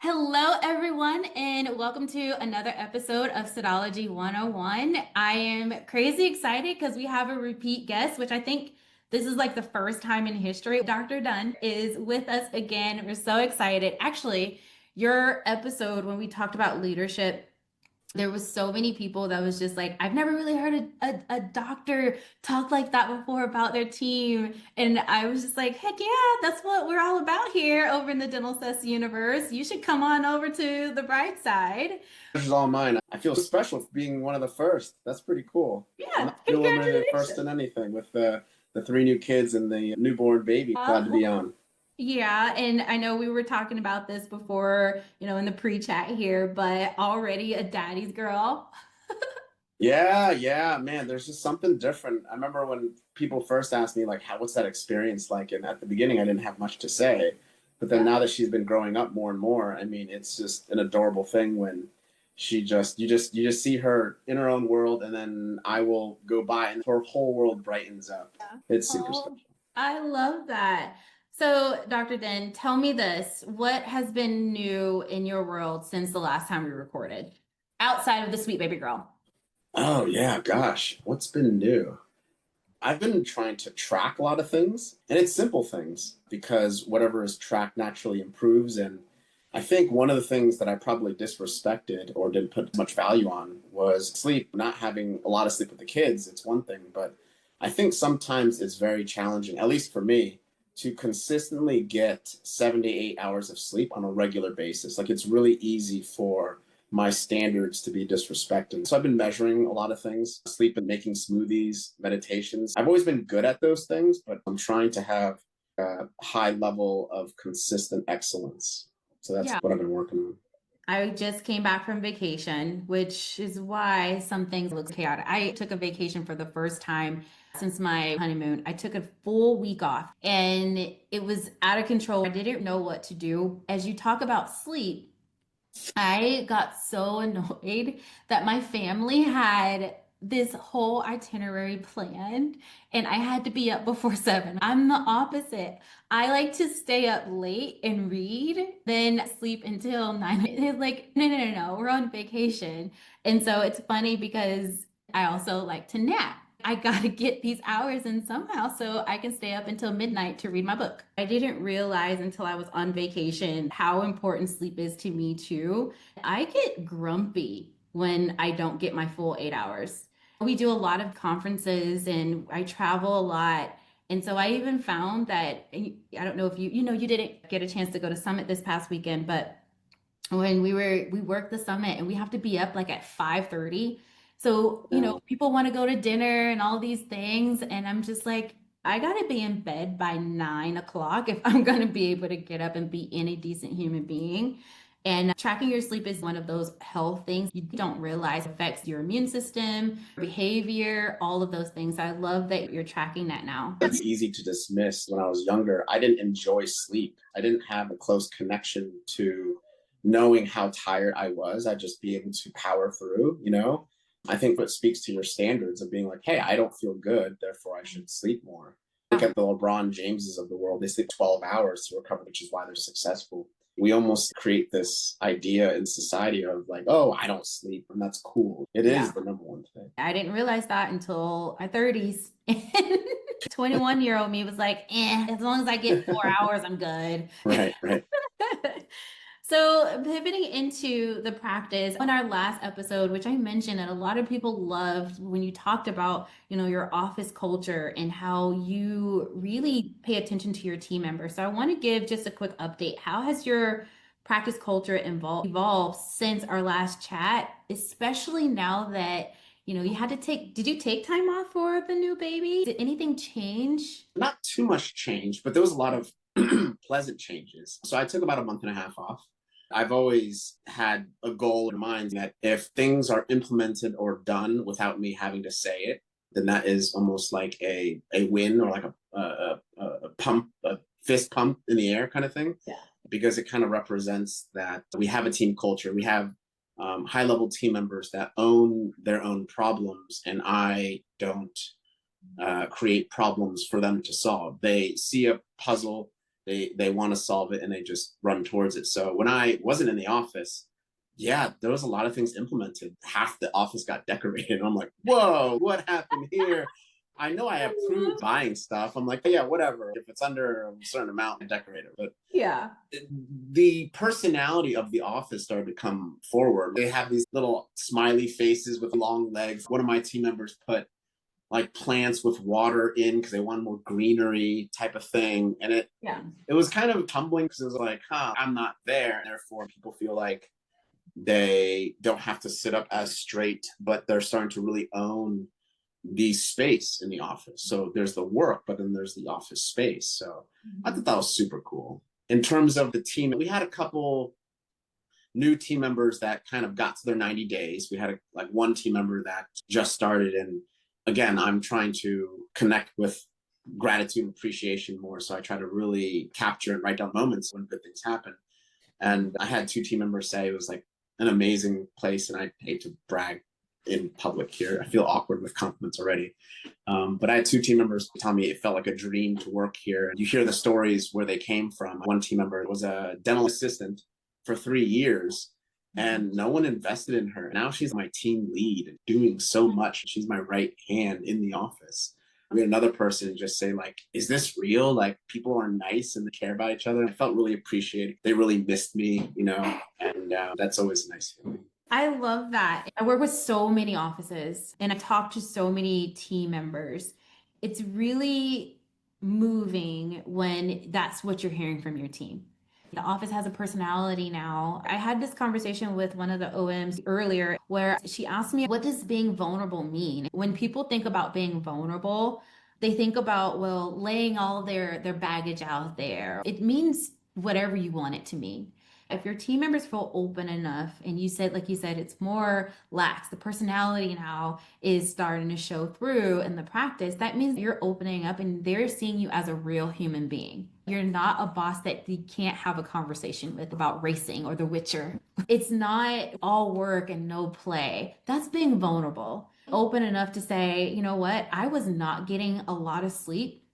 Hello, everyone, and welcome to another episode of Cytology 101. I am crazy excited because we have a repeat guest, which I think this is like the first time in history. Dr. Dunn is with us again. We're so excited. Actually, your episode when we talked about leadership, there was so many people that was just like, I've never really heard a doctor talk like that before about their team. And I was just like, heck yeah, that's what we're all about here over in the Dental Cess universe. You should come on over to the bright side. This is all mine. I feel special for being one of the first. That's pretty cool. I'm Yeah, not feeling first in congratulations. anything with the three new kids and the newborn baby. Glad to be on. Yeah, and I know we were talking about this before, in the pre-chat here, but already a daddy's girl. Yeah, man. There's just something different. I remember when people first asked me like, what's that experience like?" And at the beginning, I didn't have much to say, but then Yeah. now that she's been growing up more and more, I mean, it's just an adorable thing when you just see her in her own world, and then I will go by and her whole world brightens up. It's super Oh, special. I love that. So, Dr. Den, tell me this. What has been new in your world since the last time we recorded, outside of the sweet baby girl? Oh yeah, gosh, what's been new? I've been trying to track a lot of things, and it's simple things because whatever is tracked naturally improves. And I think one of the things that I probably disrespected or didn't put much value on was sleep. Not having a lot of sleep with the kids, it's one thing, but I think sometimes it's very challenging, at least for me, to consistently get 7 to 8 hours of sleep on a regular basis. Like it's really easy for my standards to be disrespected. So I've been measuring a lot of things, sleep and making smoothies, meditations. I've always been good at those things, but I'm trying to have a high level of consistent excellence. So that's Yeah. what I've been working on. I just came back from vacation, which is why some things look chaotic. I took a vacation for the first time since my honeymoon. I took a full week off and it was out of control. I didn't know what to do. As you talk about sleep, I got so annoyed that my family had this whole itinerary planned and I had to be up before 7. I'm the opposite. I like to stay up late and read, then sleep until 9. It's like, no, we're on vacation. And so it's funny because I also like to nap. I got to get these hours in somehow so I can stay up until midnight to read my book. I didn't realize until I was on vacation how important sleep is to me, too. I get grumpy when I don't get my full 8 hours. We do a lot of conferences and I travel a lot. And so I even found that I don't know if you didn't get a chance to go to Summit this past weekend, but when we worked the summit and we have to be up like at 5:30. So, Yeah. people want to go to dinner and all these things. And I'm just like, I gotta be in bed by 9 o'clock if I'm gonna be able to get up and be any decent human being. And tracking your sleep is one of those health things you don't realize affects your immune system, behavior, all of those things. I love that you're tracking that now. It's easy to dismiss. When I was younger, I didn't enjoy sleep. I didn't have a close connection to knowing how tired I was. I'd just be able to power through. I think what speaks to your standards of being like, hey, I don't feel good, therefore I should sleep more. Look at the LeBron Jameses of the world. They sleep 12 hours to recover, which is why they're successful. We almost create this idea in society of like, oh, I don't sleep, and that's cool. It Yeah. is the number one thing. I didn't realize that until my 30s. 21-year-old me was like, as long as I get 4 hours, I'm good. Right, right. So, pivoting into the practice on our last episode, which I mentioned that a lot of people loved when you talked about, your office culture and how you really pay attention to your team members. So, I want to give just a quick update. How has your practice culture evolved since our last chat, especially now that, you had to did you take time off for the new baby? Did anything change? Not too much change, but there was a lot of pleasant changes. So I took about a month and a half off. I've always had a goal in mind that if things are implemented or done without me having to say it, then that is almost like a win, or like a pump, a fist pump in the air kind of thing. Yeah. Because it kind of represents that we have a team culture. We have high level team members that own their own problems, and I don't create problems for them to solve. They see a puzzle They want to solve it and they just run towards it. So when I wasn't in the office, yeah, there was a lot of things implemented. Half the office got decorated. I'm like, whoa, what happened here? I know I approved buying stuff. I'm like, yeah, whatever. If it's under a certain amount, I decorate it. But Yeah. the personality of the office started to come forward. They have these little smiley faces with long legs. One of my team members put like plants with water in because they wanted more greenery type of thing. And Yeah. it was kind of tumbling because it was like, I'm not there. And therefore people feel like they don't have to sit up as straight, but they're starting to really own the space in the office. So there's the work, but then there's the office space. So I thought that was super cool. In terms of the team, we had a couple new team members that kind of got to their 90 days. We had like one team member that just started. And again, I'm trying to connect with gratitude and appreciation more. So I try to really capture and write down moments when good things happen. And I had two team members say it was like an amazing place. And I hate to brag in public here. I feel awkward with compliments already. But I had two team members tell me it felt like a dream to work here. You hear the stories where they came from. One team member was a dental assistant for 3 years and no one invested in her. Now she's my team lead and doing so much. She's my right hand in the office. We had another person just say like, is this real? Like people are nice and they care about each other. I felt really appreciated. They really missed me, and that's always a nice feeling. I love that. I work with so many offices and I talk to so many team members. It's really moving when that's what you're hearing from your team. The office has a personality now. I had this conversation with one of the OMs earlier where she asked me, what does being vulnerable mean? When people think about being vulnerable, they think about, well, laying all their baggage out there. It means whatever you want it to mean. If your team members feel open enough and you said, like you said, it's more lax, the personality now is starting to show through in the practice, that means you're opening up and they're seeing you as a real human being. You're not a boss that you can't have a conversation with about racing or The Witcher. It's not all work and no play. That's being vulnerable. Open enough to say, you know what, I was not getting a lot of sleep.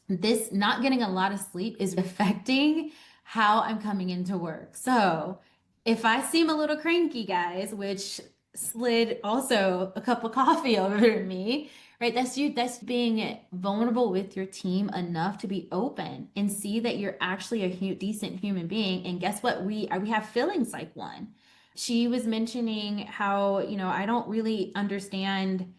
This not getting a lot of sleep is affecting how I'm coming into work. So if I seem a little cranky, guys, which slid also a cup of coffee over to me, right? That's being vulnerable with your team enough to be open and see that you're actually a decent human being. And guess what? We have feelings like one. She was mentioning how, I don't really understand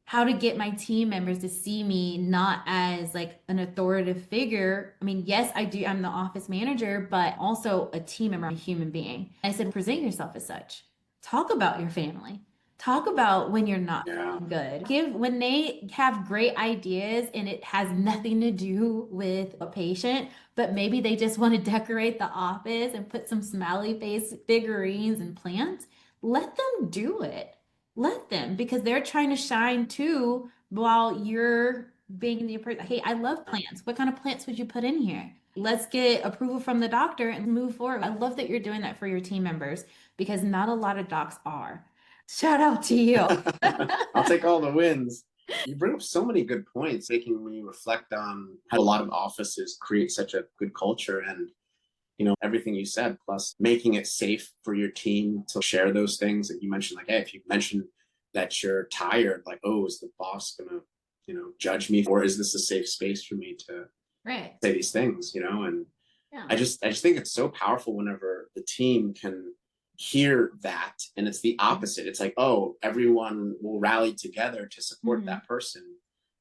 how to get my team members to see me not as like an authoritative figure. I mean, yes, I do. I'm the office manager, but also a team member, a human being. I said, present yourself as such. Talk about your family. Talk about when you're not feeling good. When they have great ideas and it has nothing to do with a patient, but maybe they just want to decorate the office and put some smiley face figurines and plants. Let them do it. Let them, because they're trying to shine too while you're being the person. Hey, I love plants. What kind of plants would you put in here? Let's get approval from the doctor and move forward. I love that you're doing that for your team members because not a lot of docs are. Shout out to you. I'll take all the wins. You bring up so many good points, making me reflect on how a lot of offices create such a good culture and everything you said, plus making it safe for your team to share those things that you mentioned. Like, hey, if you mention that you're tired, like, oh, is the boss gonna, judge me, or is this a safe space for me to say these things, And Yeah. I just think it's so powerful whenever the team can hear that, and it's the opposite. It's like, oh, everyone will rally together to support that person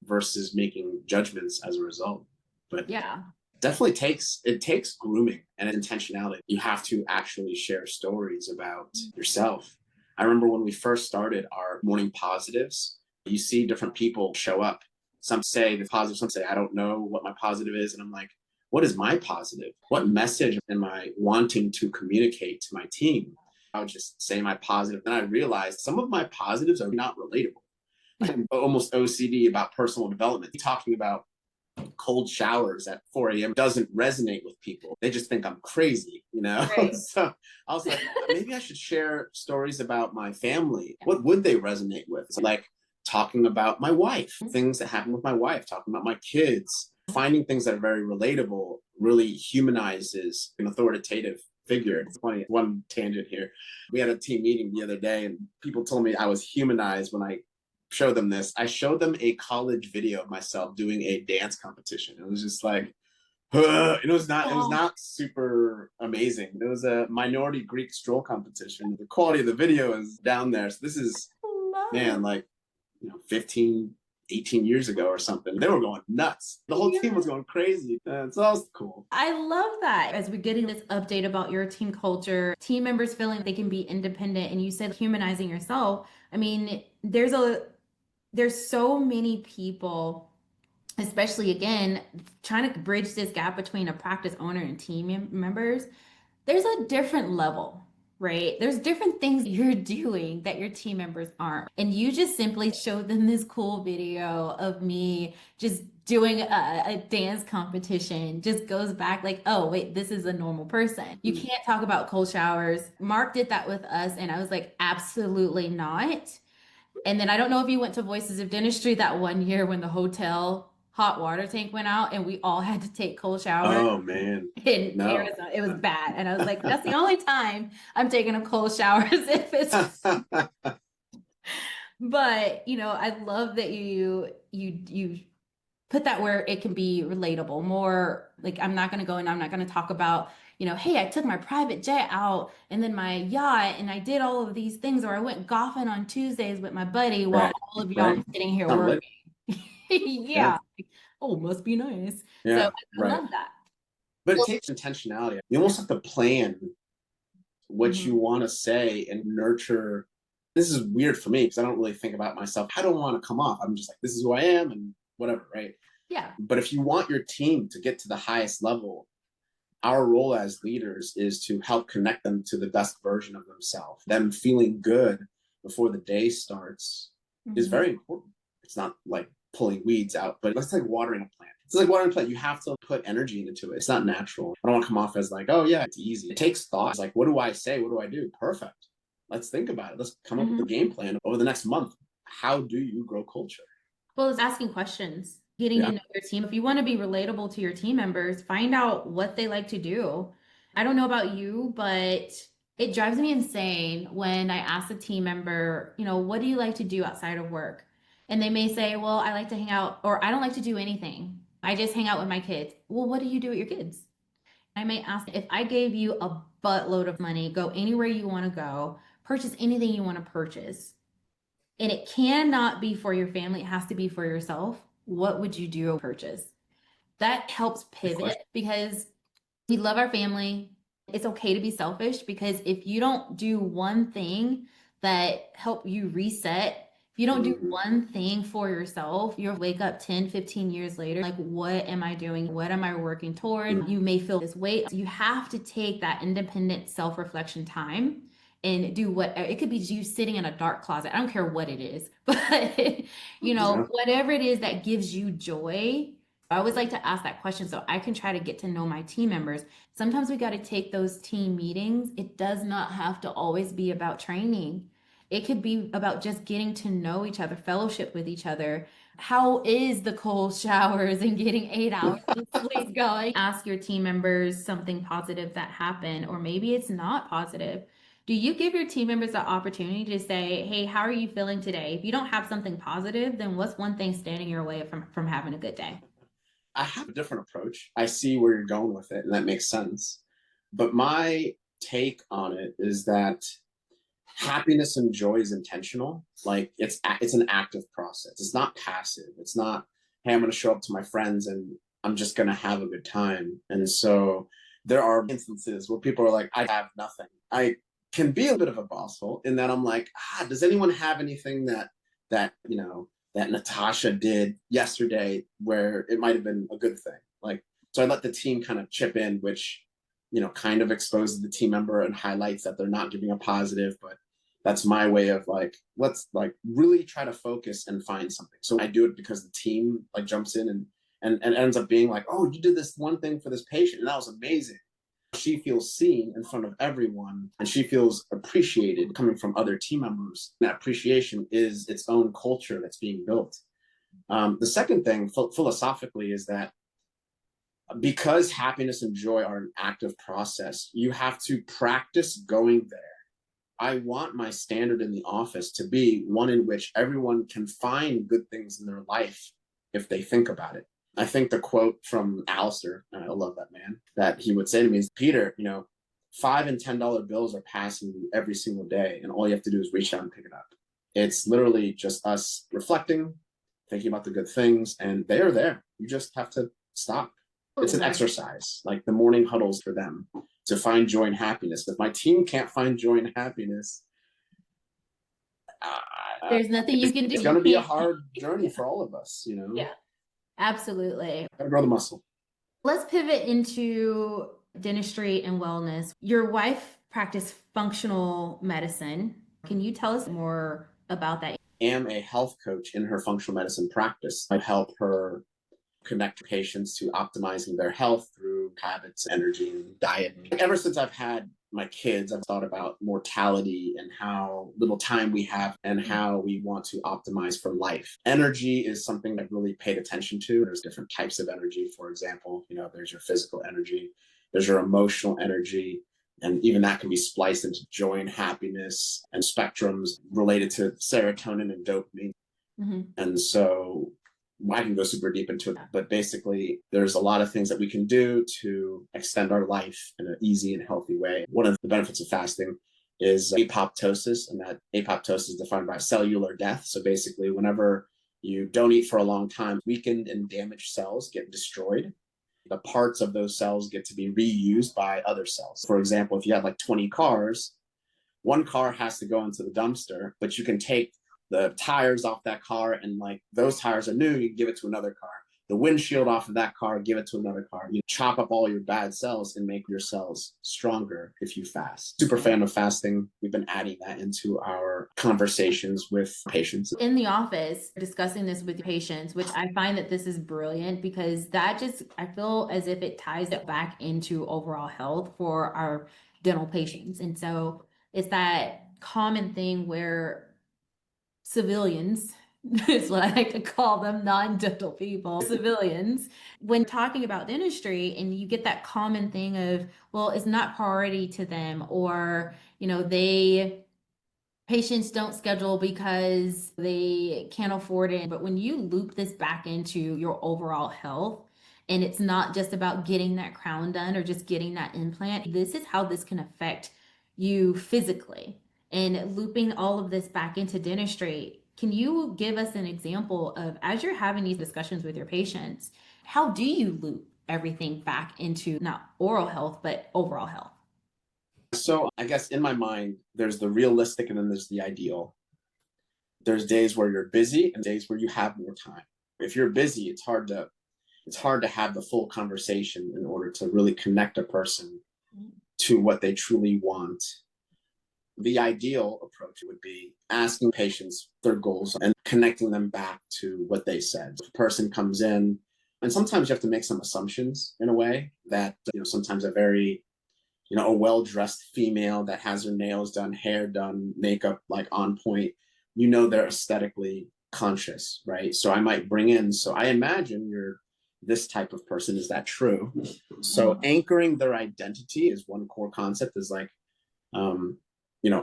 versus making judgments as a result. But yeah. Definitely takes grooming and intentionality. You have to actually share stories about yourself. I remember when we first started our morning positives, you see different people show up. Some say the positive, some say, I don't know what my positive is. And I'm like, what is my positive? What message am I wanting to communicate to my team? I would just say my positive. Then I realized some of my positives are not relatable. I'm almost OCD about personal development. Talking about cold showers at 4 a.m. doesn't resonate with people. They just think I'm crazy, Right. So I was like, maybe I should share stories about my family. What would they resonate with? So like talking about my wife, things that happen with my wife, talking about my kids, Finding things that are very relatable really humanizes an authoritative figure. It's funny, one tangent here. We had a team meeting the other day, and people told me I was humanized when I showed them this. I showed them a college video of myself doing a dance competition. It was just like, it was not super amazing. It was a minority Greek stroll competition. The quality of the video is down there. So this is, man, like, 15, 18 years ago or something. They were going nuts. The whole team was going crazy. So that was cool. I love that. As we're getting this update about your team culture, team members feeling they can be independent, and you said humanizing yourself. I mean, there's so many people, especially again, trying to bridge this gap between a practice owner and team members. There's a different level, right? There's different things you're doing that your team members aren't. And you just simply showed them this cool video of me just doing a dance competition. Just goes back like, oh, wait, this is a normal person. You can't talk about cold showers. Mark did that with us, and I was like, absolutely not. And then I don't know if you went to Voices of Dentistry that one year when the hotel hot water tank went out and we all had to take cold showers. Oh man. In Arizona. It was bad. And I was like, that's the only time I'm taking a cold shower is if it's but I love that you put that where it can be relatable. More like, I'm not gonna go and I'm not gonna talk about, hey, I took my private jet out and then my yacht and I did all of these things, or I went golfing on Tuesdays with my buddy while all of y'all are sitting here working. Yeah. Oh, must be nice. Yeah, so I love that. But it takes intentionality. You almost have to plan what you want to say and nurture. This is weird for me because I don't really think about myself. How do I want to come off? I'm just like, this is who I am and whatever, right? Yeah. But if you want your team to get to the highest level, our role as leaders is to help connect them to the best version of themselves. Them feeling good before the day starts is very important. It's not like pulling weeds out, but it's like watering a plant. It's like watering a plant. You have to put energy into it. It's not natural. I don't want to come off as like, oh yeah, it's easy. It takes thought. It's like, what do I say? What do I do? Perfect. Let's think about it. Let's come up with a game plan over the next month. How do you grow culture? Well, it's asking questions, getting to know your team. If you want to be relatable to your team members, find out what they like to do. I don't know about you, but it drives me insane when I ask a team member, what do you like to do outside of work? And they may say, well, I like to hang out, or I don't like to do anything. I just hang out with my kids. Well, what do you do with your kids? I may ask, if I gave you a buttload of money, go anywhere you want to go, purchase anything you want to purchase, and it cannot be for your family, it has to be for yourself, what would you do or purchase? That helps pivot because we love our family. It's okay to be selfish because if you don't do one thing that help you reset, if you don't do one thing for yourself, you'll wake up 10, 15 years later, like, what am I doing? What am I working toward? You may feel this weight. You have to take that independent self-reflection time and do what it could be you sitting in a dark closet. I don't care what it is, but whatever it is that gives you joy. I always like to ask that question so I can try to get to know my team members. Sometimes we got to take those team meetings. It does not have to always be about training. It could be about just getting to know each other, fellowship with each other. How is the cold showers and getting 8 hours of sleep going? Ask your team members something positive that happened, or maybe it's not positive. Do you give your team members the opportunity to say, hey, how are you feeling today? If you don't have something positive, then what's one thing standing your way from having a good day? I have a different approach. I see where you're going with it, and that makes sense. But my take on it is that happiness and joy is intentional. Like it's an active process. It's not passive. It's not, hey, I'm going to show up to my friends and I'm just going to have a good time. And so there are instances where people are like, I have nothing. I can be a bit of a bosshole in that I'm like, does anyone have anything that Natasha did yesterday where it might have been a good thing? Like, so I let the team kind of chip in, which, kind of exposes the team member and highlights that they're not giving a positive, but that's my way of like, let's like really try to focus and find something. So I do it because the team like jumps in and ends up being like, oh, you did this one thing for this patient and that was amazing. She feels seen in front of everyone and she feels appreciated coming from other team members. And that appreciation is its own culture that's being built. The second thing philosophically is that Because happiness and joy are an active process, you have to practice going there. I want my standard in the office to be one in which everyone can find good things in their life if they think about it. I think the quote from Alistair, and I love that man, that he would say to me is, Peter, $5 and $10 bills are passing you every single day, and all you have to do is reach out and pick it up. It's literally just us reflecting, thinking about the good things, and they are there. You just have to stop. It's an exercise, like the morning huddles for them to find joy and happiness. If my team can't find joy and happiness, there's nothing you can do. It's going to be a hard journey for all of us, Yeah, absolutely. Gotta grow the muscle. Let's pivot into dentistry and wellness. Your wife practiced functional medicine. Can you tell us more about that? I am a health coach in her functional medicine practice. I help her connect patients to optimizing their health through habits, energy, and diet. Ever since I've had my kids, I've thought about mortality and how little time we have and how we want to optimize for life. Energy is something I've really paid attention to. There's different types of energy. For example, there's your physical energy, there's your emotional energy, and even that can be spliced into joy and happiness and spectrums related to serotonin and dopamine. Mm-hmm. And so I can go super deep into it, but basically there's a lot of things that we can do to extend our life in an easy and healthy way. One of the benefits of fasting is apoptosis, and that apoptosis is defined by cellular death. So basically, whenever you don't eat for a long time, weakened and damaged cells get destroyed. The parts of those cells get to be reused by other cells. For example, if you have like 20 cars, one car has to go into the dumpster, but you can take the tires off that car, and like those tires are new, you can give it to another car. The windshield off of that car, give it to another car. You chop up all your bad cells and make your cells stronger if you fast. Super fan of fasting. We've been adding that into our conversations with patients. In the office, discussing this with patients, which I find that this is brilliant because I feel as if it ties it back into overall health for our dental patients. And so it's that common thing where civilians is what I like to call them, non-dental people, civilians, when talking about dentistry, and you get that common thing of, well, it's not priority to them, or patients don't schedule because they can't afford it. But when you loop this back into your overall health, and it's not just about getting that crown done or just getting that implant, this is how this can affect you physically. And looping all of this back into dentistry, can you give us an example of, as you're having these discussions with your patients, how do you loop everything back into not oral health, but overall health? So I guess in my mind, there's the realistic and then there's the ideal. There's days where you're busy and days where you have more time. If you're busy, it's hard to have the full conversation in order to really connect a person to what they truly want. The ideal approach would be asking patients their goals and connecting them back to what they said. If a person comes in, and sometimes you have to make some assumptions in a way that, sometimes a very, a well-dressed female that has her nails done, hair done, makeup like on point, they're aesthetically conscious, right? So I might bring in, so I imagine you're this type of person. Is that true? So anchoring their identity is one core concept, is like,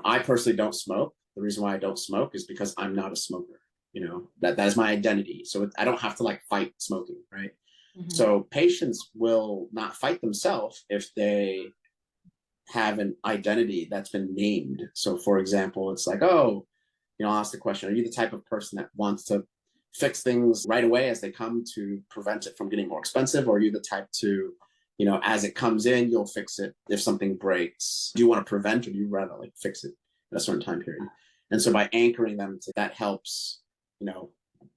I personally don't smoke. The reason why I don't smoke is because I'm not a smoker. That is my identity. So I don't have to like fight smoking, right? Mm-hmm. So patients will not fight themselves if they have an identity that's been named. So for example, it's like, I'll ask the question, are you the type of person that wants to fix things right away as they come to prevent it from getting more expensive? Or are you the type to, as it comes in, you'll fix it if something breaks? Do you want to prevent, or do you rather like fix it at a certain time period? And so by anchoring them to that helps,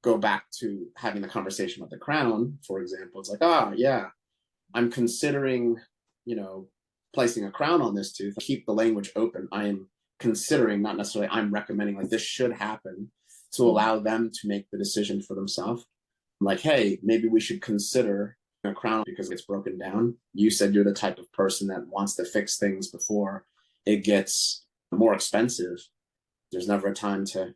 go back to having the conversation with the crown, for example. It's like, yeah, I'm considering, placing a crown on this tooth. Keep the language open. I am considering, not necessarily I'm recommending, like this should happen, to allow them to make the decision for themselves. Like, hey, maybe we should consider a crown because it's broken down. You said you're the type of person that wants to fix things before it gets more expensive. There's never a time to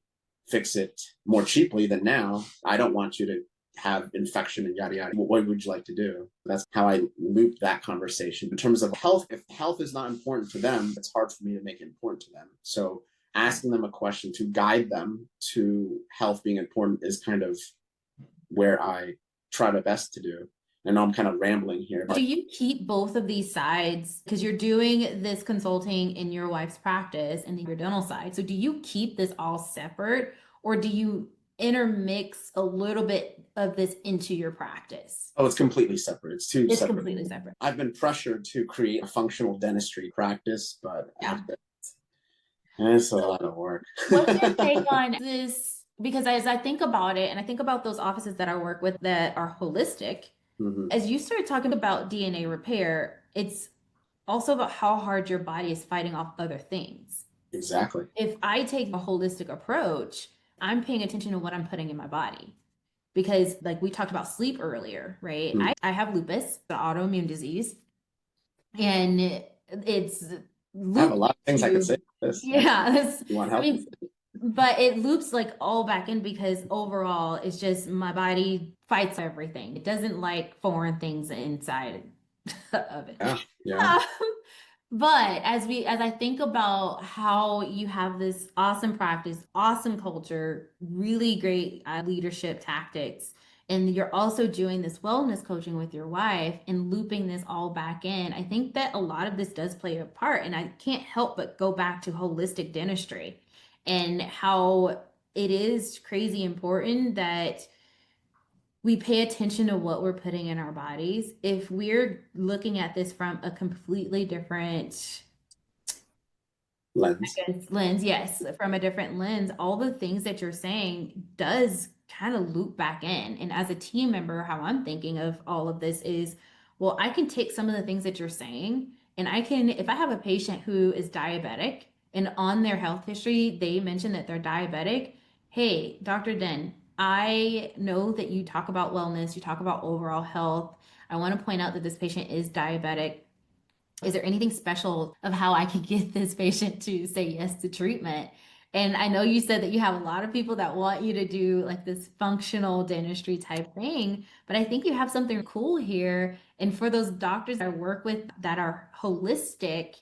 fix it more cheaply than now. I don't want you to have infection and yada yada. What would you like to do? That's how I loop that conversation. In terms of health, if health is not important to them, it's hard for me to make it important to them. So asking them a question to guide them to health being important is kind of where I try my best to do. I know I'm kind of rambling here, but do you keep both of these sides? Because you're doing this consulting in your wife's practice and your dental side. So do you keep this all separate, or do you intermix a little bit of this into your practice? oh, it's completely separate. It's two It's separate. completely separate. I've been pressured to create a functional dentistry practice, but Yeah. it's a lot of work. What's your take on this? Because as I think about it, and I think about those offices that I work with that are holistic, Mhm. as you start talking about DNA repair, it's also about how hard your body is fighting off other things. Exactly. If I take a holistic approach, I'm paying attention to what I'm putting in my body. Because, like we talked about sleep earlier, right? Mhm. I have lupus, the autoimmune disease, and it's I have a lot of things I could to, say about this. yeah, You want I help? mean, but it loops like all back in because overall it's just my body fights everything. It doesn't like foreign things inside of it. Yeah, yeah. But as I think about how you have this awesome practice, awesome culture, really great leadership tactics, and you're also doing this wellness coaching with your wife and looping this all back in, I think that a lot of this does play a part. And I can't help but go back to holistic dentistry and how it is crazy important that we pay attention to what we're putting in our bodies. If we're looking at this from a completely different Lens. lens, yes, from a different lens, all the things that you're saying does kind of loop back in. And as a team member, how I'm thinking of all of this is, well, I can take some of the things that you're saying, and I can, if I have a patient who is diabetic and on their health history, they mention that they're diabetic. Hey, Dr. Den, I know that you talk about wellness, you talk about overall health. I want to point out that this patient is diabetic. Is there anything special of how I can get this patient to say yes to treatment? And I know you said that you have a lot of people that want you to do like this functional dentistry type thing, but I think you have something cool here. And for those doctors I work with that are holistic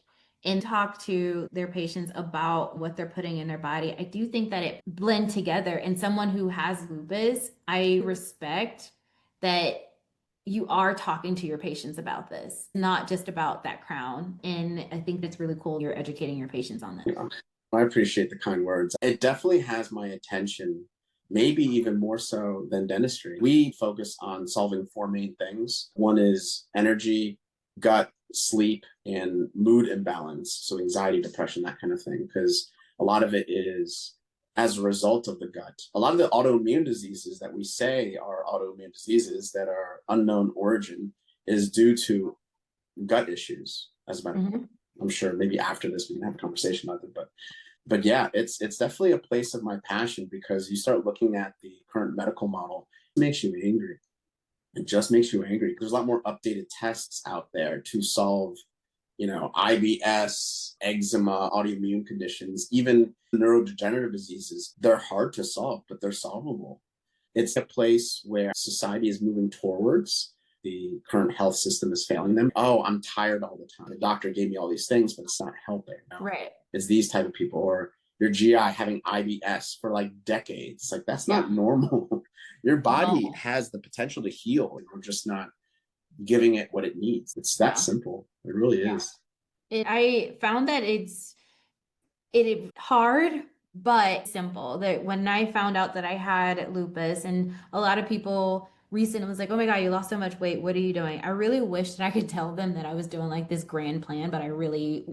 and talk to their patients about what they're putting in their body, I do think that it blend together. And someone who has lupus, I respect that you are talking to your patients about this, not just about that crown. And I think that's really cool. You're educating your patients on that. Yeah. I appreciate the kind words. It definitely has my attention, maybe even more so than dentistry. We focus on solving four main things. One is energy, gut, sleep, and mood imbalance. So anxiety, depression, that kind of thing. Because a lot of it is as a result of the gut. A lot of the autoimmune diseases that we say are autoimmune diseases that are unknown origin is due to gut issues. As a matter of fact, I'm sure maybe after this we can have a conversation about it, but yeah, it's definitely a place of my passion because you start looking at the current medical model, it makes you angry. It just makes you angry. There's a lot more updated tests out there to solve, IBS, eczema, autoimmune conditions, even neurodegenerative diseases. They're hard to solve, but they're solvable. It's a place where society is moving towards. The current health system is failing them. Oh, I'm tired all the time. The doctor gave me all these things, but it's not helping. No. Right. It's these type of people, or your GI having IBS for like decades. Like that's not normal. Your body has the potential to heal, and we're just not giving it what it needs. It's that simple. It really is. I found that it's hard but simple. That when I found out that I had lupus, and a lot of people recently was like, oh my God, you lost so much weight. What are you doing? I really wish that I could tell them that I was doing like this grand plan, but I really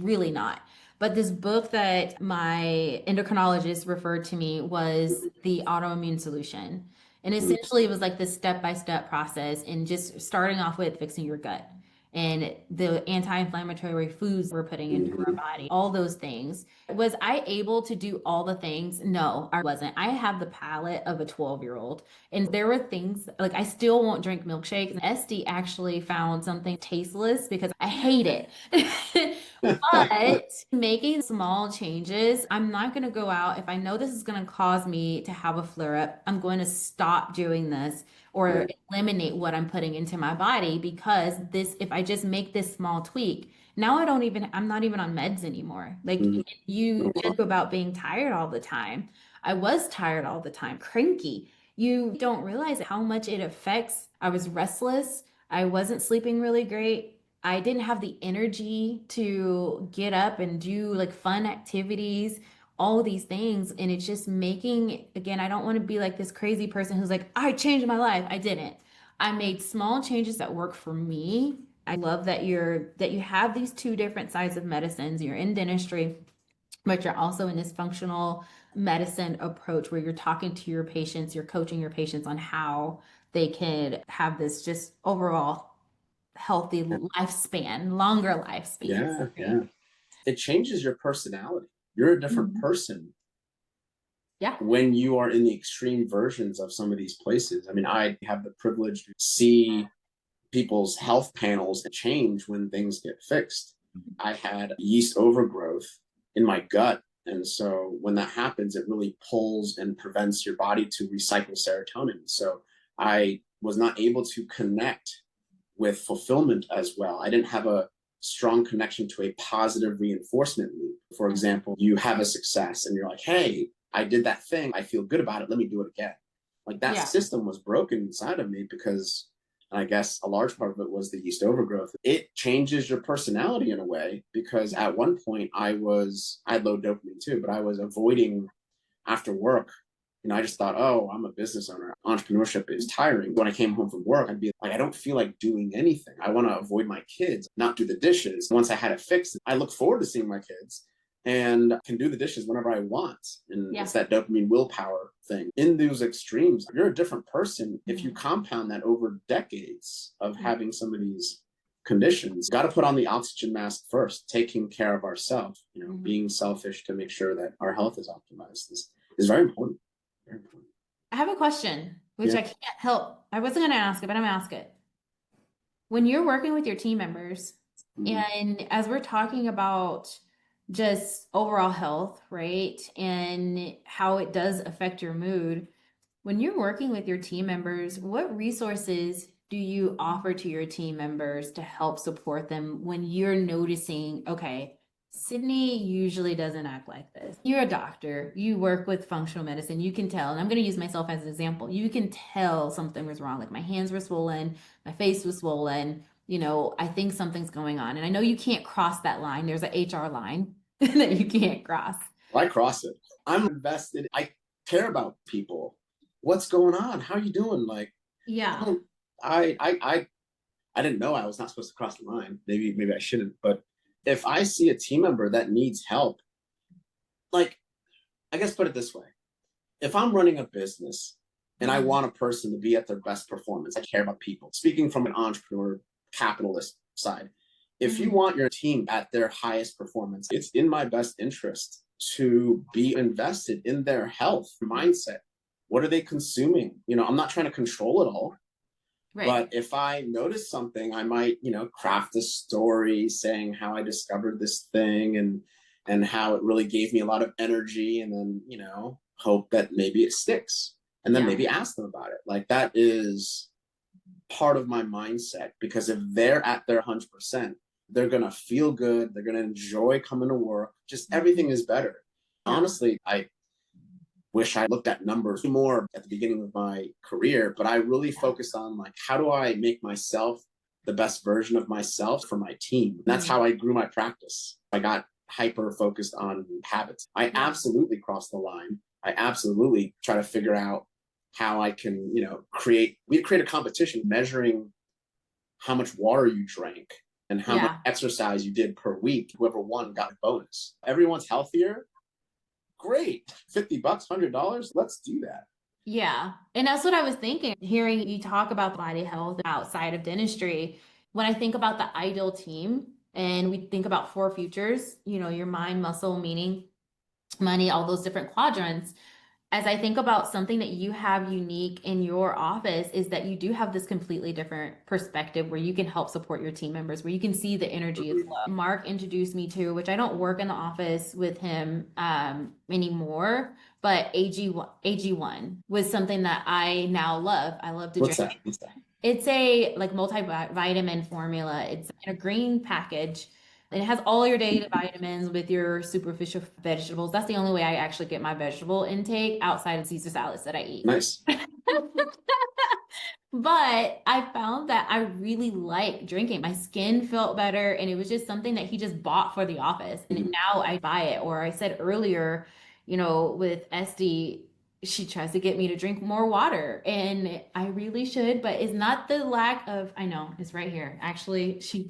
not. But this book that my endocrinologist referred to me was The Autoimmune Solution. And essentially, it was like this step-by-step process and just starting off with fixing your gut and the anti-inflammatory foods we're putting into our body, all those things. Was I able to do all the things? No, I wasn't. I have the palate of a 12-year-old. And there were things like I still won't drink milkshakes. SD actually found something tasteless because I hate it. But making small changes, I'm not going to go out. If I know this is going to cause me to have a flare up, I'm going to stop doing this or Right. eliminate what I'm putting into my body because this, if I just make this small tweak, now I'm not even on meds anymore. Like Mhm. you Oh, wow. joke about being tired all the time. I was tired all the time, cranky. You don't realize how much it affects. I was restless. I wasn't sleeping really great. I didn't have the energy to get up and do like fun activities, all these things. And it's just making, again, I don't want to be like this crazy person who's like, I changed my life. I didn't. I made small changes that work for me. I love that you have these two different sides of medicines. You're in dentistry, but you're also in this functional medicine approach where you're talking to your patients, you're coaching your patients on how they can have this just overall healthy lifespan, longer lifespans, Yeah, right? yeah. It changes your personality. You're a different Mhm. person Yeah. when you are in the extreme versions of some of these places. I mean, I have the privilege to see people's health panels change when things get fixed. I had yeast overgrowth in my gut. And so when that happens, it really pulls and prevents your body to recycle serotonin. So I was not able to connect with fulfillment as well. I didn't have a strong connection to a positive reinforcement loop. For example, you have a success and you're like, hey, I did that thing. I feel good about it. Let me do it again. Like that Yeah. system was broken inside of me because, and I guess a large part of it was the yeast overgrowth. It changes your personality in a way because Yeah. at one point I had low dopamine too, but I was avoiding after work. I just thought, oh, I'm a business owner. Entrepreneurship is tiring. When I came home from work, I'd be like, I don't feel like doing anything. I want to avoid my kids, not do the dishes. Once I had it fixed, I look forward to seeing my kids and can do the dishes whenever I want. And Yeah. it's that dopamine willpower thing. In those extremes, you're a different person if you Mhm. compound that over decades of Mhm. having some of these conditions. Got to put on the oxygen mask first, taking care of ourselves, Mhm. being selfish to make sure that our health is optimized is very important. Very important. I have a question, which Yeah. I can't help. I wasn't going to ask it, but I'm going to ask it. When you're working with your team members, Mhm. and as we're talking about just overall health, right, and how it does affect your mood, when you're working with your team members, what resources do you offer to your team members to help support them when you're noticing, okay, Sydney usually doesn't act like this. You're a doctor, you work with functional medicine, you can tell, and I'm going to use myself as an example. You can tell something was wrong. Like my hands were swollen, my face was swollen. I think something's going on. And I know you can't cross that line. There's a HR line that you can't cross. Well, I cross it. I'm invested. I care about people. What's going on? How are you doing? Like, I Yeah. don't. I didn't know I was not supposed to cross the line. Maybe I shouldn't. But if I see a team member that needs help, like I guess put it this way: if I'm running a business and I Mhm. want a person to be at their best performance, I care about people. Speaking from an entrepreneur capitalist side, if you Mhm. want your team at their highest performance, it's in my best interest to be invested in their health mindset. What are they consuming? I'm not trying to control it all, Right. but if I notice something, I might, craft a story saying how I discovered this thing and how it really gave me a lot of energy and then, hope that maybe it sticks. And then Yeah. maybe ask them about it. Like that is part of my mindset because if they're at their 100%, they're going to feel good, they're going to enjoy coming to work. Just everything is better. Yeah. Honestly, I wish I looked at numbers more at the beginning of my career, but I really Yeah. focused on like how do I make myself the best version of myself for my team. That's Mhm. how I grew my practice. I got hyper focused on habits. I Yeah. absolutely crossed the line. I absolutely try to figure out how I can, we create a competition measuring how much water you drank and how much Yeah. exercise you did per week. Whoever won got a bonus. Everyone's healthier. Great. $50, $100. Let's do that. Yeah. And that's what I was thinking. Hearing you talk about body health outside of dentistry, when I think about the ideal team and we think about four futures, your mind, muscle, meaning, money, all those different quadrants. As I think about something that you have unique in your office is that you do have this completely different perspective where you can help support your team members, where you can see the energy is Mhm. low. Mark introduced me to, which I don't work in the office with him anymore, but AG1 was something that I now love. I love to What's drink. that? What's that? It's a like multivitamin formula. It's in a green package. And it has all your daily vitamins with your superficial vegetables. That's the only way I actually get my vegetable intake outside of Caesar salads that I eat. Nice. But I found that I really like drinking. My skin felt better, and it was just something that he just bought for the office. And Mhm. now I buy it. Or I said earlier, with Esty, she tries to get me to drink more water, and I really should, but it's not the lack of, I know, it's right here. Actually, she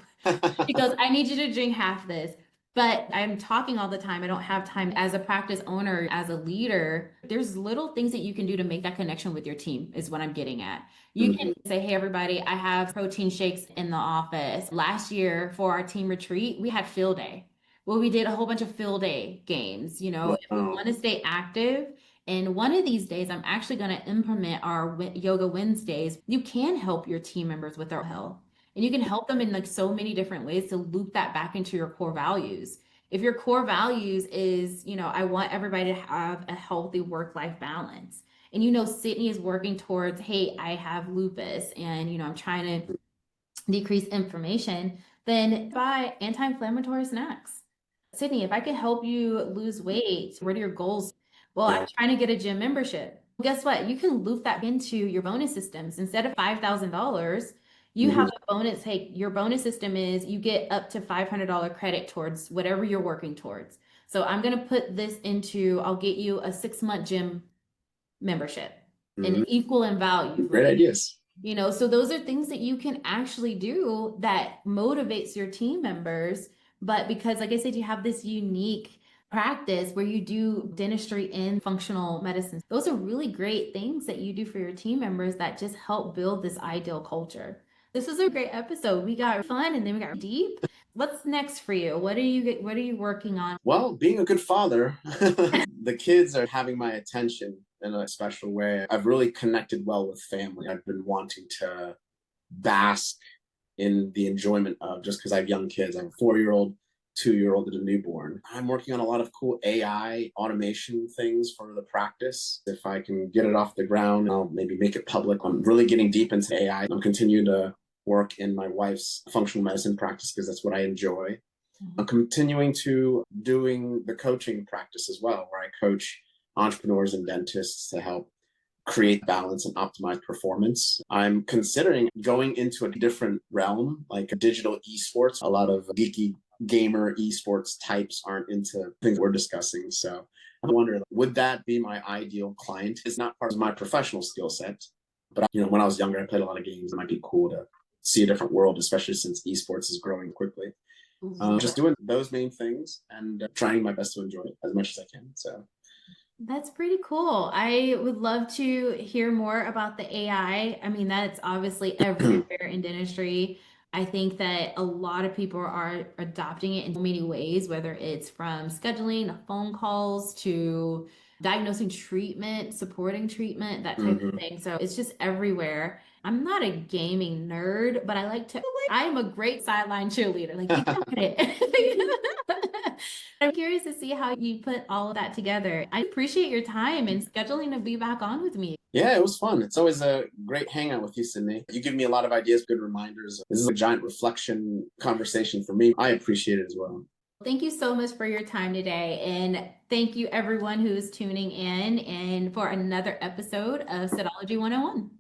goes, I need you to drink half this. But I'm talking all the time. I don't have time as a practice owner, as a leader. There's little things that you can do to make that connection with your team, is what I'm getting at. You can Mhm. say, hey, everybody, I have protein shakes in the office. Last year for our team retreat, we had field day. Well, we did a whole bunch of field day games. If we Wow. want to stay active, and one of these days, I'm actually going to implement our Yoga Wednesdays. You can help your team members with their health. And you can help them in like so many different ways to loop that back into your core values. If your core values is, I want everybody to have a healthy work-life balance. And Sydney is working towards, hey, I have lupus and I'm trying to decrease inflammation, then buy anti-inflammatory snacks. Sydney, if I could help you lose weight, what are your goals? Well, I'm Yeah. trying to get a gym membership. Well, guess what? You can loop that into your bonus systems. Instead of $5,000, you have Mhm. a bonus. Hey, your bonus system is you get up to $500 credit towards whatever you're working towards. So I'm going to put this into, I'll get you a 6-month gym membership and Mhm. equal in value, Great right? ideas. So those are things that you can actually do that motivates your team members. But because, like I said, you have this unique practice where you do dentistry and functional medicine, those are really great things that you do for your team members that just help build this ideal culture. This was a great episode. We got fun and then we got deep. What's next for you? What are you working on? Well, being a good father, the kids are having my attention in a special way. I've really connected well with family. I've been wanting to bask in the enjoyment of, just because I have young kids. I have a 4-year-old, 2-year-old, and a newborn. I'm working on a lot of cool AI automation things for the practice. If I can get it off the ground, I'll maybe make it public. I'm really getting deep into AI. I'm continuing to work in my wife's functional medicine practice because that's what I enjoy. I'm continuing to doing the coaching practice as well, where I coach entrepreneurs and dentists to help create balance and optimize performance. I'm considering going into a different realm, like digital esports. A lot of geeky gamer esports types aren't into things we're discussing. So I wonder, would that be my ideal client? It's not part of my professional skill set, but when I was younger, I played a lot of games. It might be cool to see a different world, especially since esports is growing quickly. Just doing those main things and trying my best to enjoy it as much as I can. So That's pretty cool. I would love to hear more about the AI. I mean, that's obviously everywhere in dentistry. I think that a lot of people are adopting it in so many ways, whether it's from scheduling phone calls to diagnosing treatment, supporting treatment, that type of mhm. thing. So it's just everywhere. I'm not a gaming nerd, but I am a great sideline cheerleader. Like, you got it. I'm curious to see how you put all of that together. I appreciate your time and scheduling to be back on with me. Yeah, it was fun. It's always a great hangout with you, Sydney. You give me a lot of ideas, good reminders. This is a giant reflection conversation for me. I appreciate it as well. Thank you so much for your time today. And thank you, everyone who is tuning in and for another episode of Cytology 101.